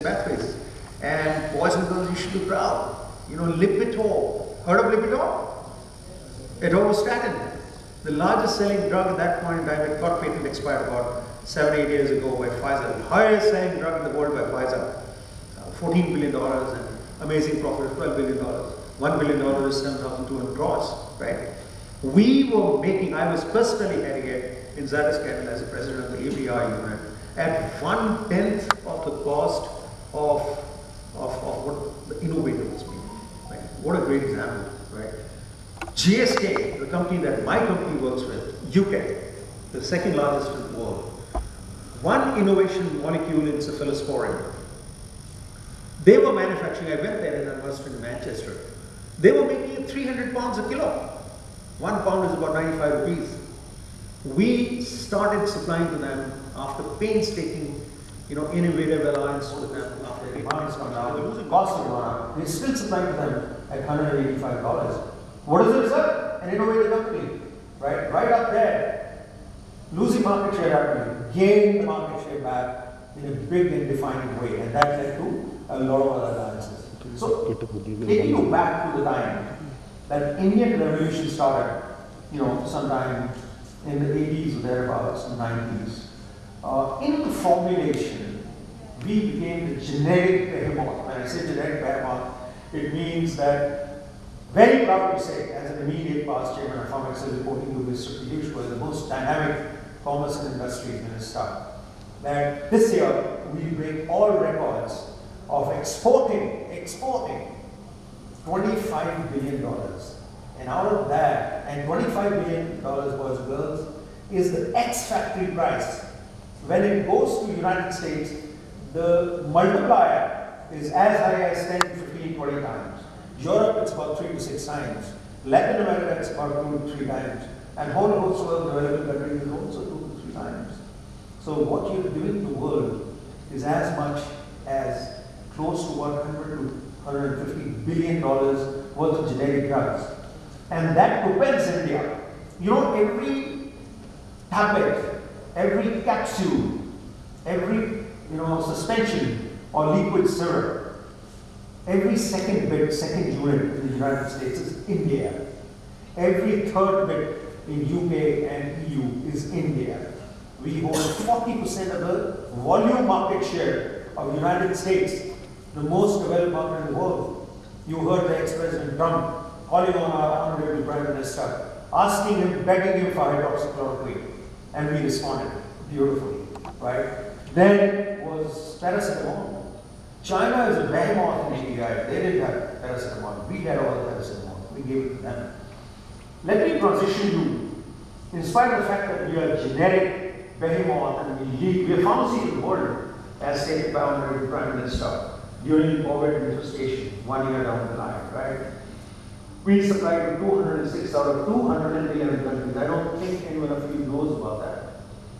pathways. And boys and girls, you should be proud. You know, Lipitor. Heard of Lipitor? Atorvastatin. The largest selling drug at that point in time, it got patent expired about 7-8 years ago by Pfizer. The highest selling drug in the world by Pfizer. $14 billion and amazing profit of $12 billion. $1 billion is 7,200 crores, right? We were making, I was personally heading it in S.A.S as a president of the API unit at 1/10 of the cost of what the innovator was making. Right? What a great example, right? GSK, the company that my company works with, UK, the second largest in the world, one innovation molecule in cephalosporin. They were manufacturing, I went there in university in Manchester. They were making it 300 pounds a kilo. 1 pound is about 95 rupees. We started supplying to them after painstaking, innovative alliance with them. After the markets come down, the losing costs have gone up. We're still supplying to them at $185. What is the result? An innovative company, right? Right up there. Losing market share rapidly, gaining the market share back in a big and defining way, and that led to a lot of other alliances. So, taking you back to the time that Indian revolution started, sometime in the 80s or thereabouts, 90s, in the formulation, we became the generic behemoth. When I say generic behemoth, it means that, very proud to say, as an immediate past chairman of Pharmaceutical reporting to Mr. Piyush Goyal, the most dynamic commerce and industries minister, that this year we break all records of exporting $25 billion. And out of that, and $25 billion, boys and girls, is the ex-factory price. When it goes to United States, the multiplier is as high as 10, 15, 20 times. Europe, it's about 3 to 6 times. Latin America, it's about 2 to 3 times. And whole host of developing countries is also 2 to 3 times. So what you're giving the world is as much as close to $100 to $150 billion worth of generic drugs. And that propels India. Every tablet, every capsule, every suspension or liquid syrup, every second unit in the United States is India. Every third bit in UK and EU is India. We hold 40% of the volume market share of the United States, the most developed market in the world. You heard the ex-President Trump calling on our honorable Prime Minister, asking him, begging him for hydroxychloroquine, and we responded beautifully, right? Then was paracetamol. China is a behemoth in API. They didn't have paracetamol. We had all the paracetamol. We gave it to them. Let me transition you, in spite of the fact that we are a generic behemoth and we are pharmacy in the world, as stated by honorable Prime Minister, during COVID administration, 1 year down the line, right? We supplied to 206 out of 211 countries. I don't think anyone of you knows about that.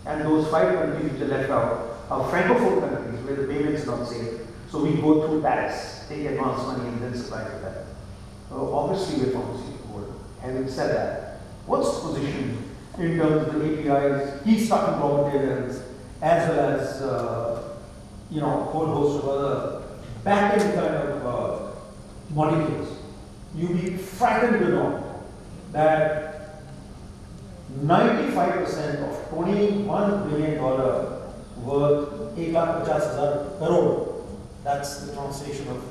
And those 5 countries which are left out are Francophone countries where the payments are not safe. So we go through tax, take advance money, and then supply to that. So obviously, we're pharmaceutical world. Having said that, what's the position in terms of the APIs, key starting raw materials, as well as a whole host of other back-end kind of molecules? You'll be frightened to know that 95% of $21 billion worth 1,50,000 crore, that's the translation of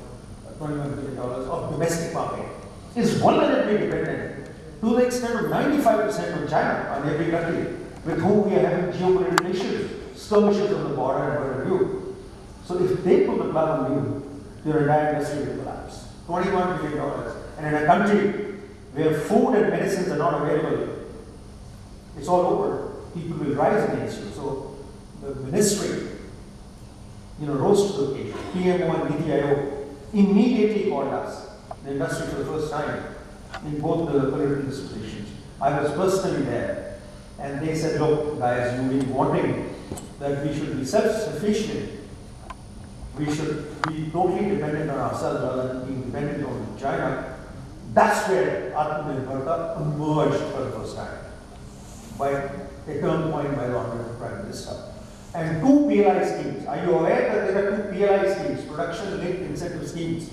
$21 billion of domestic market, is vulnerably dependent to the extent of 95% on China, on every country with whom we are having geopolitical issues, skirmishes on the border and what have you. So if they put the plug on you, your entire industry will collapse. $21 billion. And in a country where food and medicines are not available, it's all over. People will rise against you. So the ministry, rose to the occasion. PMO and Niti Aayog immediately called us, the industry for the first time, in both the political dispositions. I was personally there. And they said, look, guys, you've been wanting that we should be self-sufficient. We should be totally dependent on ourselves rather than being dependent on China. That's where Atmanirbharta emerged for the first time, by a turn point by the Honorable Prime Minister. and 2 PLI schemes. Are you aware that there are 2 PLI schemes, production linked incentive schemes,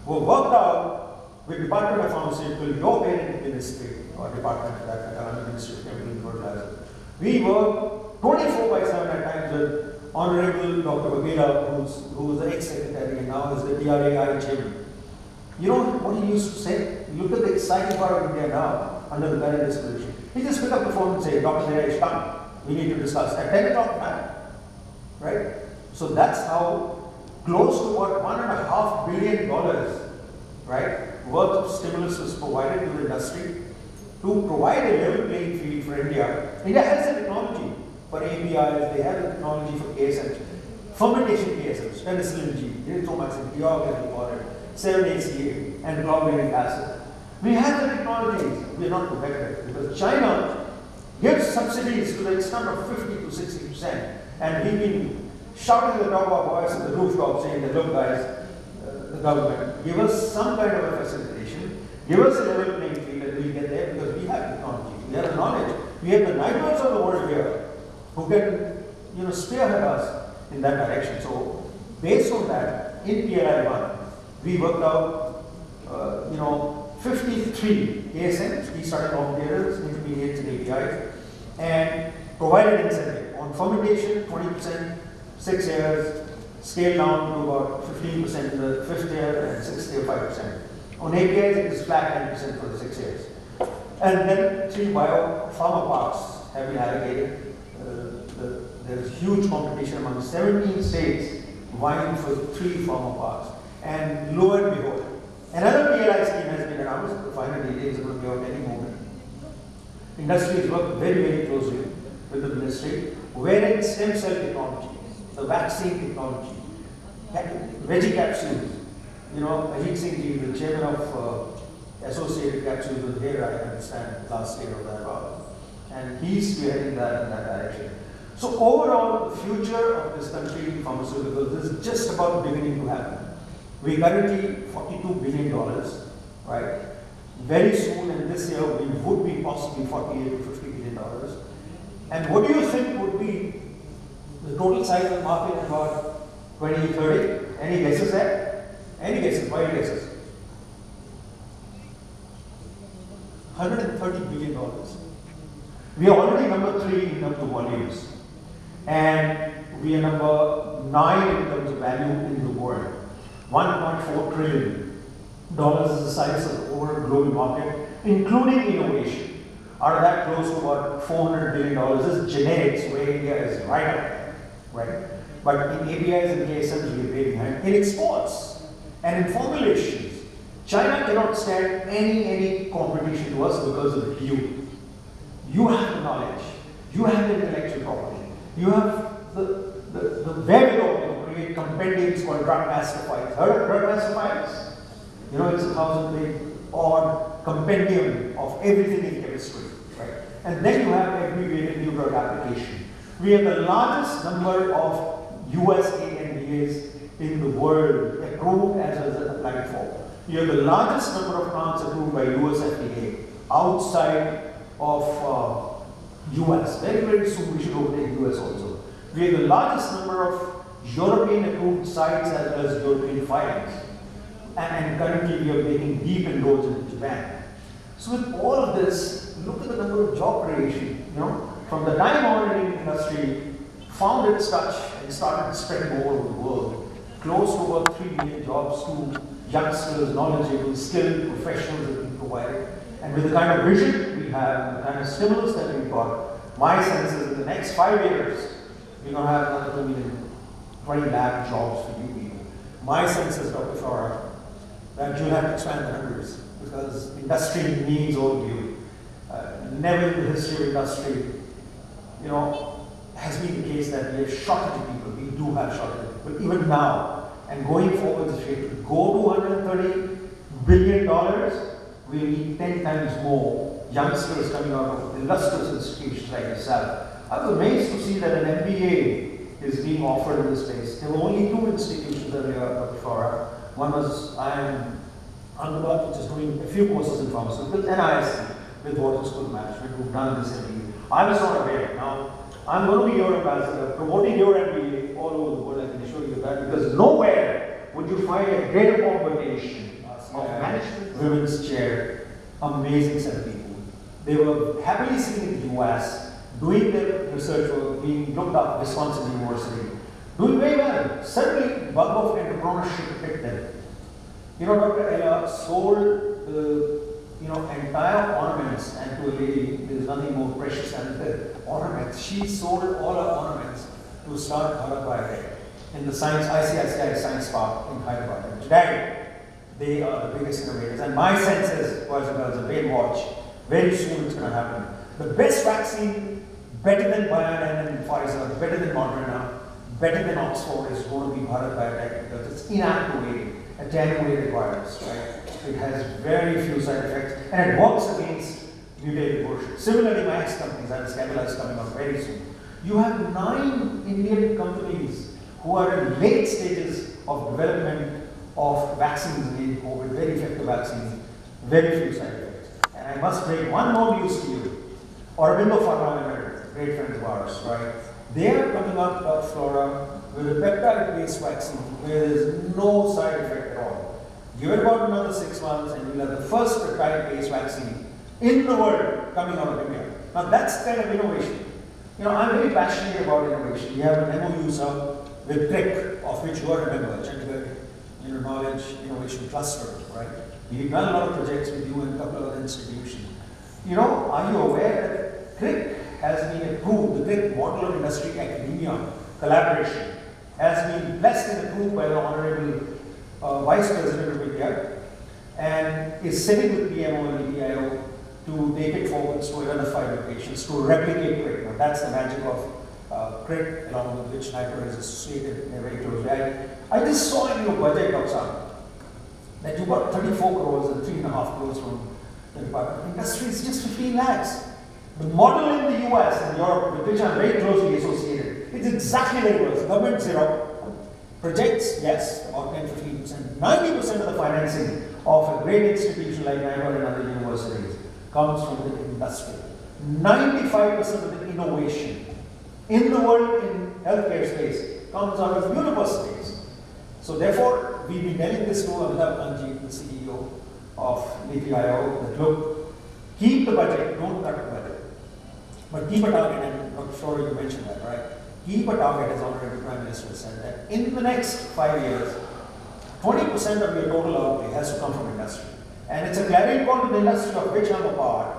were worked out with Department of Pharmaceutical, your parent ministry, or department that Ministry of Chemical and Fertilizer. We work 24/7 at times with Honorable Dr. Vaghela, who's the ex-secretary and now is the DRAI chairman. You know what he used to say? Look at the exciting part of India now under the current disposition. He just pick up the phone and say, Dr. Dinesh, come, we need to discuss at 10 o'clock at night. Right? So that's how close to what $1.5 billion, right, worth of stimulus was provided to the industry to provide a level playing field for India. India has the technology for APIs, they have the technology for KSMs, fermentation KSMs, penicillin G, erythromycin, diog as we call it, 7-ACA, and chlorogenic acid. We have the technologies, we are not protected because China gives subsidies to the extent of 50 to 60%, and we've been shouting at the top of our voice at the rooftop saying that, look guys, the government, give us some kind of a facilitation, give us a level playing field and we'll get there because we have technology, we have the knowledge, we have the NIPERs of the world here who can, spearhead us in that direction. So, based on that, in PLI-1, we worked out, 53 KSMs, key starting raw materials, intermediates and APIs, and provided incentive on fermentation 20%, 6 years, scale down to about 15% in the 5th year and 6th year 5%. On APIs it is flat 10% for the 6 years. And then 3 biopharma parks have been allocated. There is huge competition among 17 states vying for 3 pharma parks. And lo and behold, another PLI scheme has been announced. The final details are going to be out any moment. Industry has worked very, very closely with the ministry, wherein stem cell technology, the vaccine technology, veggie capsules. Ajit Singh Ji, the chairman of Associated Capsules, was here, I understand, last year or thereabout. And he's spearheading that in that direction. So overall, the future of this country in pharmaceuticals is just about beginning to happen. We currently $42 billion, right? Very soon, in this year, we would be possibly $48 to $50 billion. And what do you think would be the total size of the market in about 2030? Any guesses there? Any guesses? Wild guesses? $130 billion. We are already number 3 in terms of volumes. And we are number 9 in terms of value in the world. $1.4 trillion is the size of the overall global market, including innovation. Out of that, close to about $400 billion is generics, where India is right up there, right? But in APIs and KSMs, we are way behind. In exports and in formulations, China cannot stand any competition to us because of you. You have the knowledge, you have the intellectual property, you have the wherewithal to create compendiums called drug master files. Heard of drug master files? It's a 1,000-page odd compendium of everything in chemistry, right? And then you have abbreviated new drug application. We have the largest number of US ANDAs in the world approved as well as applied for. You have the largest number of plants approved by US FDA outside of US. Very, very soon we should overtake US also. We have the largest number of European approved sites as well as European filings. And currently we are making deep inroads into Japan. So with all of this, look at the number of job creation. From the time our Indian industry found its touch and started spreading all over the world, close to about 3 million jobs to youngsters, knowledgeable, skilled professionals that we provided. And with the kind of vision we have, the kind of stimulus that we've got, my sense is in the next 5 years, we're going to have another 2 million, 20 lakh jobs for you people. My sense is, Dr. Flora, that you'll have to expand the numbers because industry needs all of you. Never in the history of industry, has been the case that we have shortage of people. We do have shortage of people. Even now, and going forward, if we have to go to $130 billion, we need 10 times more youngsters coming out of illustrious institutions like yourself. I was amazed to see that an MBA is being offered in this space. There were only 2 institutions earlier, Dr. Flora. One was Ahmedabad, which is doing a few courses in pharmaceuticals, NISC with Water School Management, who've done this MBA. I was not aware. Now, I'm going to be your ambassador, promoting your MBA all over the world. I can assure you that, because nowhere would you find a greater combination of management, women's chair, amazing set of people. They were happily sitting in the US, doing their research work, being looked up, Wisconsin University, doing very well. Certainly, bug of entrepreneurship hit them. You know, Dr. Ella sold the entire ornaments, and to a lady, there's nothing more precious than the ornaments. She sold all her ornaments to start Bharat Biotech in the ICICI Science Park in Hyderabad. And today, they are the biggest innovators. And my sense is, boys and girls, wait and watch. Very soon it's going to happen. The best vaccine, better than BioNTech and Pfizer, better than Moderna, better than Oxford, is going to be Bharat Biotech, because it's inactivated, attenuated virus, right? It has very few side effects, and it works against mutated versions. Similarly, my ex-companies, and Scandal is coming up very soon. You have 9 Indian companies who are in late stages of development of vaccines against COVID, very effective vaccines, very few side effects. And I must break one more news to you. Aurobindo Pharma Limited, great friends of ours, right? They are coming up, Flora, with a peptide-based vaccine where there is no side effect at all. Give it about another 6 months and you'll have the first peptide-based vaccine in the world coming out of India. Now that's kind of innovation. You know, I'm very passionate about innovation. We have an MOU with TRIC, of which you are a member, Chandigarh Knowledge Innovation Cluster, right? We've done a lot of projects with you and a couple of other institutions. You know, are you aware that TRIC has been approved, the TRIC Model of Industry Academia collaboration has been blessed and approved by the Honorable Vice President of India, and is sitting with PMO and EPIO to take it forward to identify locations, to replicate CRIT. Now that's the magic of CRIT, along with which NIPER is associated in a very close way. I just saw in your budget, Dr. that you got 34 crores and 3.5 crores from the Department of Industry. Is just 15 lakhs. The model in the US and Europe, with which I'm very closely associated, it's exactly the reverse. Government zero. Projects, yes, about 10-15%. 90% of the financing of a great institution like NIPER and other universities comes from the industry. 95% of the innovation in the world in healthcare space comes out of universities. So therefore, we've been telling this to Amitabh Kanji, the CEO of NIPER, that look, keep the budget, don't cut the budget. But keep a target, and I'm sure you mentioned that, right? Keep a target, as Honorable Prime Minister said, that in the next 5 years, 20% of your total outlay has to come from industry. And it's a clarion call to the industry of which I'm a part,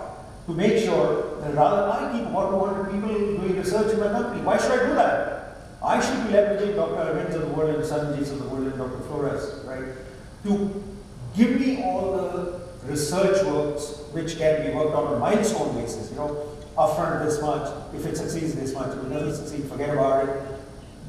to make sure that rather I keep about 200 people doing research in my company. Why should I do that? I should be leveraging Dr. Arvind's of the world and Sanjeev's of the world and Dr. Flores, right? To give me all the research works which can be worked on a milestone basis, upfront this much, if it succeeds this much, if it doesn't succeed, forget about it.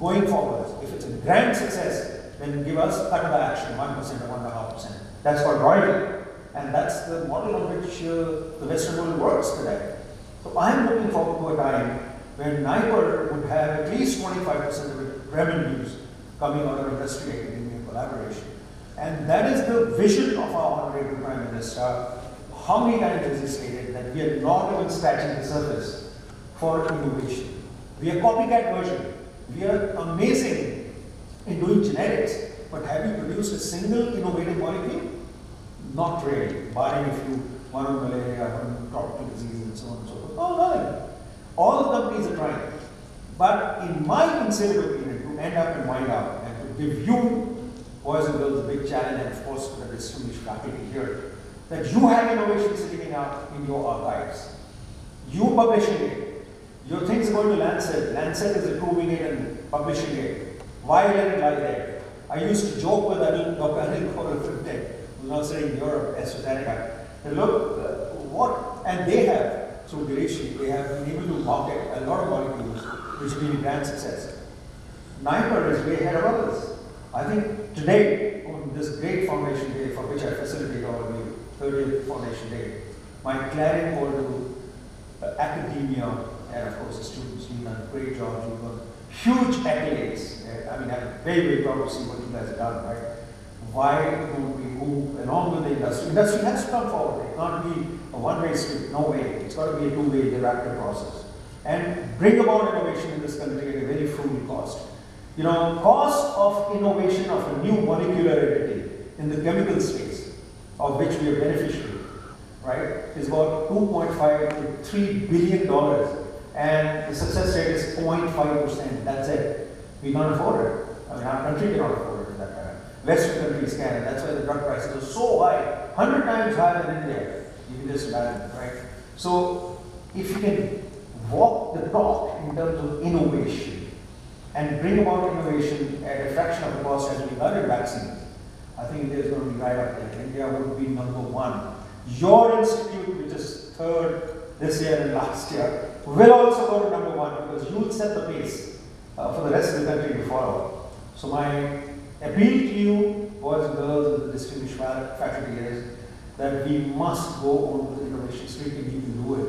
Going forward, if it's a grand success, then give us cut of the action, 1% or 1.5%. That's called royalty. And that's the model on which the Western world works today. So I'm looking forward to a time when NIPER would have at least 25% of its revenues coming out of industry academia collaboration. And that is the vision of our Honorable Prime Minister. How many times has he stated that we are not even scratching the surface for innovation? We are copycat version. We are amazing in doing genetics, but have we produced a single innovative molecule? Not really, barring a few, one on malaria, one on tropical disease, and so on and so forth. Oh, nothing. All the companies are trying. But in my considered opinion, to end up and wind up, and to give you, boys and girls, a big challenge, and of course to the distinguished faculty here, that you have innovation sitting out in your archives. You publishing it. Your things are going to Lancet. Lancet is approving it and publishing it. Why let it lie there? I used to joke with Dr. Anil Koral, who's now sitting in Europe, AstraZeneca, and look, what, and they have, through Dinesh, they have been able to market a lot of molecules which have been a grand success. NIPER is way ahead of others. I think today, on this great Foundation Day, for which I facilitate all of you, 30th Foundation Day, my clarion call to academia and of course the students, you've done a great job, you've got huge accolades. I mean, I'm very, very proud to see what you guys have done, right? Why don't we move along with the industry? Industry has to come forward. It can't be a one-way street, no way. It's got to be a two-way interactive process. and bring about innovation in this country at a very frugal cost. You know, cost of innovation of a new molecular entity in the chemical space, of which we are beneficiary, right, is about $2.5 to $3 billion, and the success rate is 0.5%. That's it. We can't afford it. I mean, our country cannot afford it in that manner. Western countries can, and that's why the drug prices are so high, 100 times higher than India. You can just imagine, right? So, if you can walk the talk in terms of innovation and bring about innovation at a fraction of the cost as we are in vaccines, I think India is going to be right up there. India would be number one. Your institute, which is third this year and last year, will also go to number one because you will set the pace for the rest of the country to follow. So my appeal to you, boys and girls, and the distinguished faculty is that we must go on with the innovation streak and you can do it.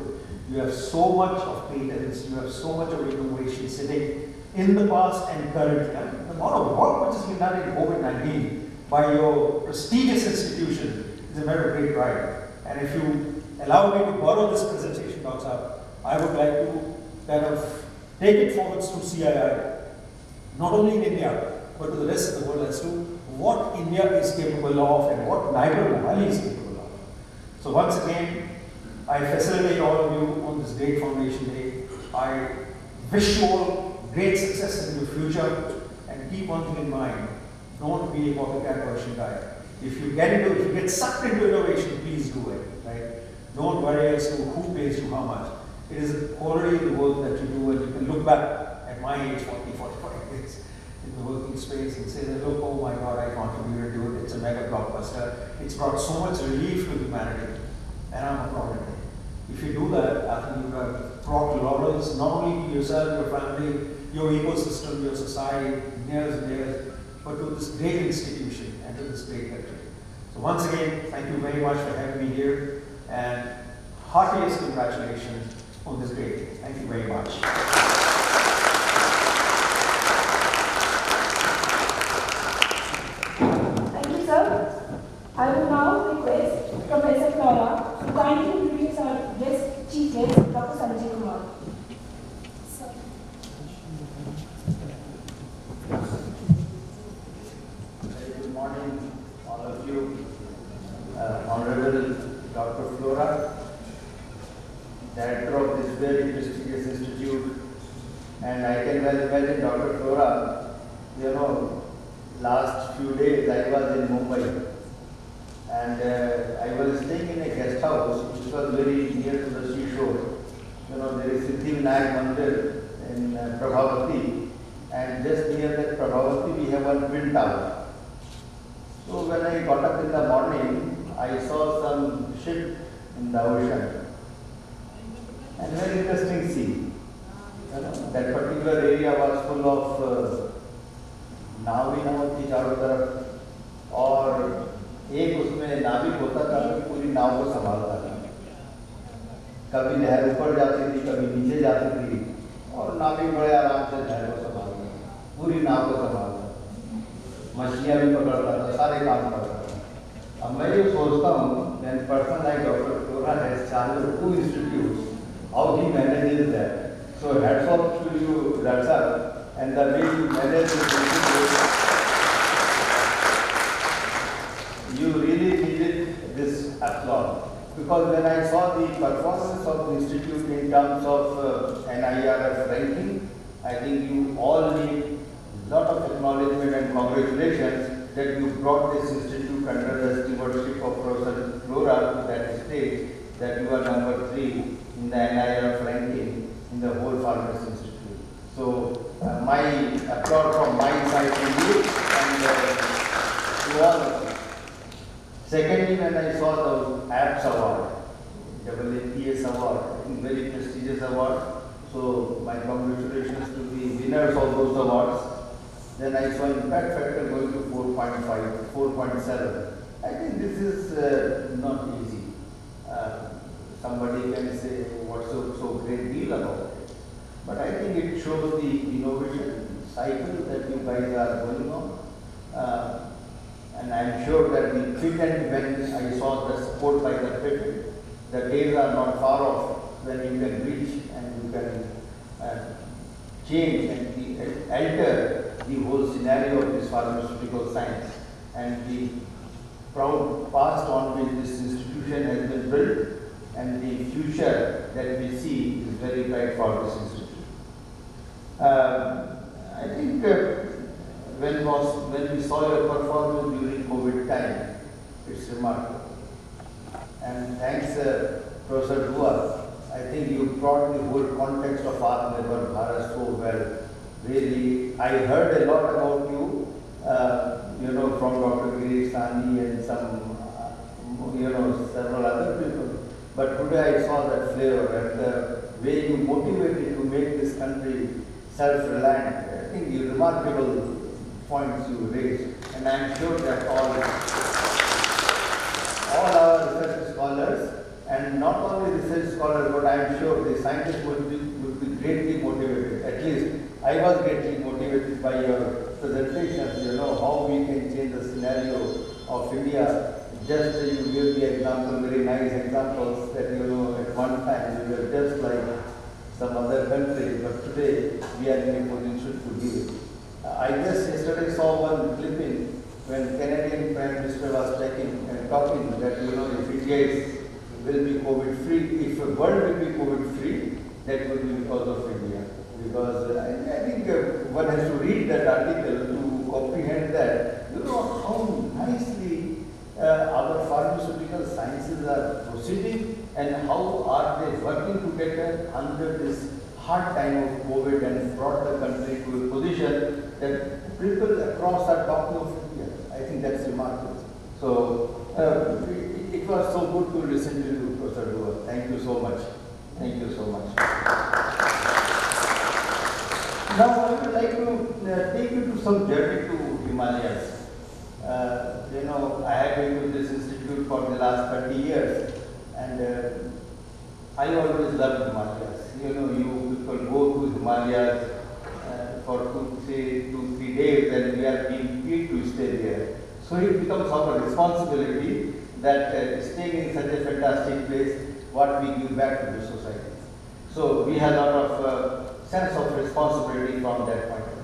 You have so much of patents, you have so much of innovation sitting in the past and current. I mean, the amount of work which has been done in COVID-19 by your prestigious institution is a matter of great pride. And if you allow me to borrow this presentation, Dr. Saab, I would like to kind of take it forwards to CII, not only in India, but to the rest of the world as to what India is capable of and what NIPER is capable of. So once again, I facilitate all of you on this great Foundation Day. I wish you all great success in your future, and keep one thing in mind: don't be a copycat version guy. If you get sucked into innovation, please do it, right? Don't worry as to who pays you how much. It is the quality of the work that you do, and you can look back at my age, 40, 45 years, in the working space and say that, look, oh my God, I contributed to it. It's a mega blockbuster. It's brought so much relief to humanity, and I'm proud of it. If you do that, I think you have brought laurels not only to yourself, your family, your ecosystem, your society, years and years, but to this great institution and to this great country. So once again, thank you very much for having me here, and heartiest congratulations on this great day. Thank you very much. Thank you, sir. I will now request Professor Flora to kindly introduce our guest, Chief Guest, Dr. Sanjay Kumar. Good morning, all of you. Honorable Dr. Flora, Director of this very prestigious institute, and I can well imagine Dr. Flora, you know, last few days I was in Mumbai, and I was staying in a guest house which was very near to the seashore. You know, there is Siddhivinayak Mandir in Prabhavati, and just near that Prabhavati we have one wind tower. So when I got up in the morning, I saw some ship in the ocean, and very interesting scene. You know, that particular area was full of नावी नाव थी चारों तरफ, और एक उसमें नाविक होता था जो पूरी नाव को संभालता था। कभी लहर ऊपर जाती थी, कभी नीचे जाती थी, और नाविक बड़े आराम से लहर को संभालता था, पूरी नाव को संभालता था, मछलियाँ भी पकड़ता था, सारे काम करता था। अब मैं ये सोचता हूँ, when person like Dr. Flora has charged 2 institutes, how he manages that. So hats off to you, Dr. And the way you manage this institute, you really needed this applause. Because when I saw the performance of the institute in terms of NIRF ranking, I think you all need a lot of acknowledgement and congratulations that you brought this institute under the stewardship of Professor Flora to that stage, that you are number 3 in the NIRF ranking in the whole Pharmacy Institute. So my applause from my side to you and to all of you. Secondly, when I saw the APS award, AAPS award, I think very prestigious award. So my congratulations to the winners of those awards. Then I saw impact factor going to 4.5, 4.7. I think this is not easy. Somebody can say what's so great deal about it. But I think it shows the innovation cycle that you guys are going on. And I'm sure that the quick and when I saw the support by the patent, the days are not far off when you can reach and you can change and alter the whole scenario of this pharmaceutical science. And the proud past on which this institution has been built and the future that we see is very bright for this institute. I think when we saw your performance during COVID time, it's remarkable. And thanks, Professor Dua, I think you brought the whole context of Atmanirbhar Bharat so well. Really, I heard a lot about you, from Dr. Girish Sani and some, several other people. But today I saw that flavor and the way you motivated to make this country self-reliant. I think the remarkable points you raised. And I'm sure that all our research scholars, and not only research scholars, but I'm sure the scientists would be greatly motivated. At least I was greatly motivated by your presentation, how we can change the scenario of India. Just you gave the example, very nice examples that, at one time we were just like some other countries, but today we are in a position to do it. I just yesterday saw one clipping when Canadian Prime Minister was talking that, if India will be COVID-free, if the world will be COVID-free, that will be because of India. Because I think one has to read that article to comprehend that, how nicely our pharmaceutical sciences are proceeding and how are they working together under this hard time of COVID and brought the country to a position that people across are talking of India. I think that's remarkable. So it was so good to listen to you, Professor Dua. Thank you so much. Thank you so much. Now I would like to take you to some journey to Himalayas. I have been with this institute for the last 30 years, and I always loved Himalayas. You people go to Himalayas for 2-3 days, and we are being paid to stay there. So it becomes our responsibility that staying in such a fantastic place, what we give back to the society. So we have a lot of sense of responsibility from that point of view.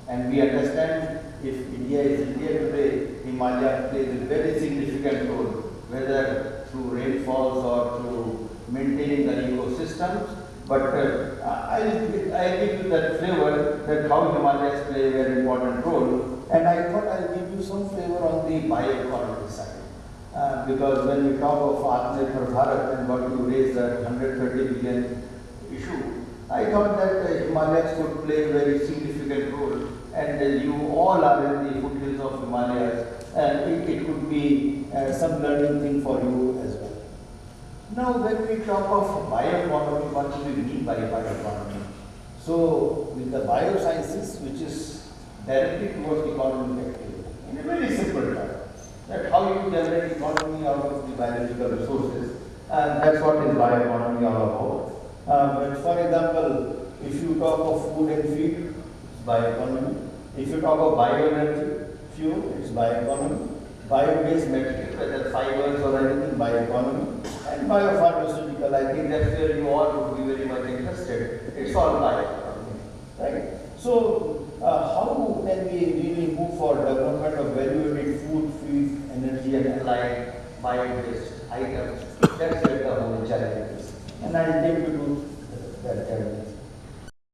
And we understand if India is India today, Himalaya plays a very significant role, whether through rainfalls or through maintaining the ecosystems. But I give you that flavor that how Himalayas play a very important role. And I thought I'll give you some flavor on the bioeconomy side. Because when we talk of Atmanirbhar Bharat and what you raised, that 130 billion issue, I thought that Himalayas could play a very significant role. And you all are in the foothills of Himalayas, and it could be some learning thing for you as well. Now, when we talk of bioeconomy, what do we mean by bioeconomy? So, with the biosciences, which is directly towards economic activity, in a very simple term, that how you generate economy out of the biological resources, and that's what is bioeconomy all about. But for example, if you talk of food and feed, it's bioeconomy. If you talk of bioenergy, fuel, it's bioeconomy. Bio-based material, whether fibers or anything, bioeconomy. And biopharmaceutical, I think that's where you all would be very much interested. It's all bioeconomy, right? So, how can we really move for development of value-added food, feed, energy, and allied bio-based items? That's where the whole challenge is. And I'll take you to that challenge.